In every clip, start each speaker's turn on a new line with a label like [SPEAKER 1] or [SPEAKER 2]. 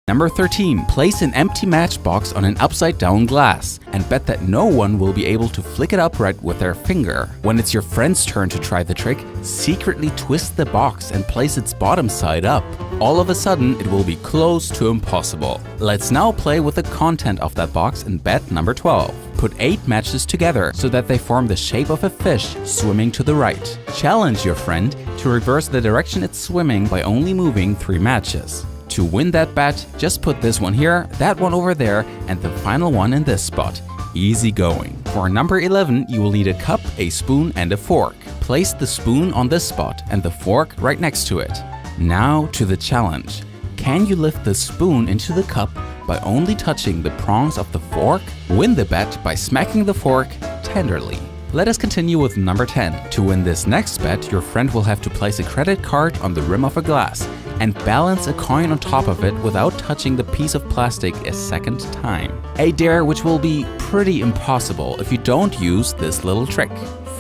[SPEAKER 1] Number 13. Place an empty matchbox on an upside-down glass and bet that no one will be able to flick it upright with their finger. When it's your friend's turn to try the trick, secretly twist the box and place its bottom side up. All of a sudden, it will be close to impossible. Let's now play with the content of that box and bet number 12. Put 8 matches together so that they form the shape of a fish swimming to the right. Challenge your friend to reverse the direction it's swimming by only moving 3 matches. To win that bet, just put this one here, that one over there, and the final one in this spot. Easy going. For number 11, you will need a cup, a spoon, and a fork. Place the spoon on this spot and the fork right next to it. Now to the challenge. Can you lift the spoon into the cup by only touching the prongs of the fork? Win the bet by smacking the fork tenderly. Let us continue with number 10. To win this next bet, your friend will have to place a credit card on the rim of a glass and balance a coin on top of it without touching the piece of plastic a second time. A dare which will be pretty impossible if you don't use this little trick.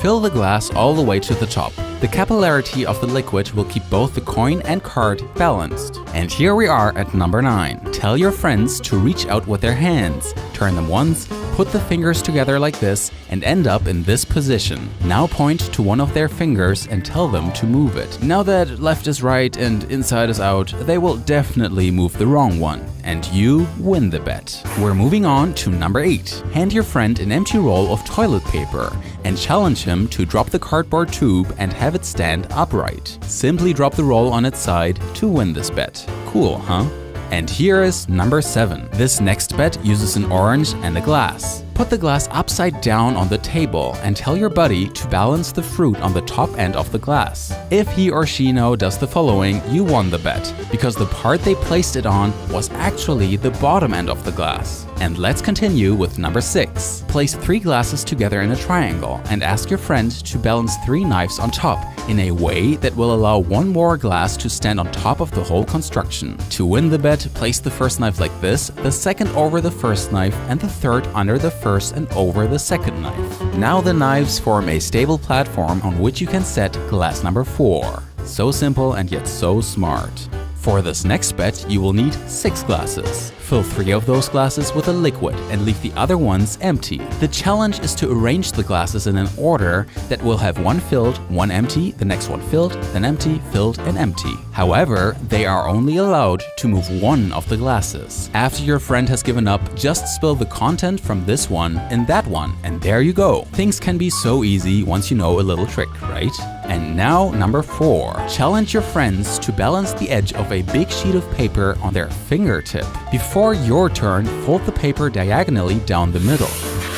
[SPEAKER 1] Fill the glass all the way to the top. The capillarity of the liquid will keep both the coin and card balanced. And here we are at number 9. Tell your friends to reach out with their hands. Turn them once, put the fingers together like this, and end up in this position. Now point to one of their fingers and tell them to move it. Now that left is right and inside is out, they will definitely move the wrong one. And you win the bet. We're moving on to number 8. Hand your friend an empty roll of toilet paper and challenge him to drop the cardboard tube and have it stand upright. Simply drop the roll on its side to win this bet. Cool, huh? And here is number 7. This next bet uses an orange and a glass. Put the glass upside down on the table and tell your buddy to balance the fruit on the top end of the glass. If he or she now does the following, you won the bet, because the part they placed it on was actually the bottom end of the glass. And let's continue with number 6. Place 3 glasses together in a triangle and ask your friend to balance 3 knives on top in a way that will allow one more glass to stand on top of the whole construction. To win the bet, place the first knife like this, the second over the first knife, and the third under the first and over the second knife. Now the knives form a stable platform on which you can set glass number 4. So simple and yet so smart. For this next bet, you will need 6 glasses. Fill 3 of those glasses with a liquid and leave the other ones empty. The challenge is to arrange the glasses in an order that will have one filled, one empty, the next one filled, then empty, filled, and empty. However, they are only allowed to move one of the glasses. After your friend has given up, just spill the content from this one in that one, and there you go. Things can be so easy once you know a little trick, right? And now number 4. Challenge your friends to balance the edge of a big sheet of paper on their fingertip. Before your turn, fold the paper diagonally down the middle.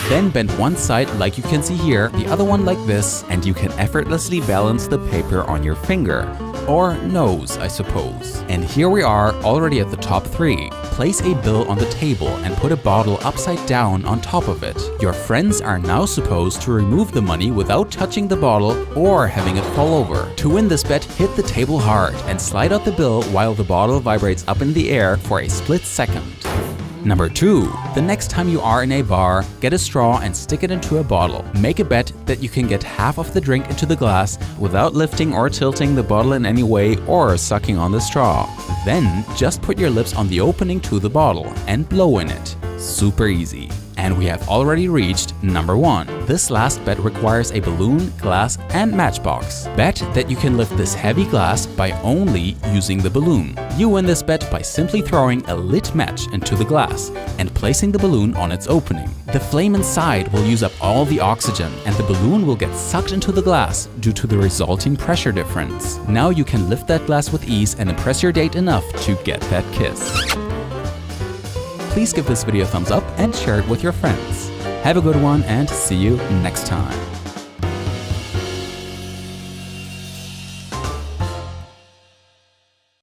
[SPEAKER 1] Then bend one side like you can see here, the other one like this, and you can effortlessly balance the paper on your finger. Or nose, I suppose. And here we are, already at the top 3. Place a bill on the table and put a bottle upside down on top of it. Your friends are now supposed to remove the money without touching the bottle or having it fall over. To win this bet, hit the table hard and slide out the bill while the bottle vibrates up in the air for a split second. Number 2. The next time you are in a bar, get a straw and stick it into a bottle. Make a bet that you can get half of the drink into the glass without lifting or tilting the bottle in any way or sucking on the straw. Then just put your lips on the opening to the bottle and blow in it. Super easy. And we have already reached number 1. This last bet requires a balloon, glass, and matchbox. Bet that you can lift this heavy glass by only using the balloon. You win this bet by simply throwing a lit match into the glass and placing the balloon on its opening. The flame inside will use up all the oxygen and the balloon will get sucked into the glass due to the resulting pressure difference. Now you can lift that glass with ease and impress your date enough to get that kiss. Please give this video a thumbs up and share it with your friends. Have a good one and see you next time.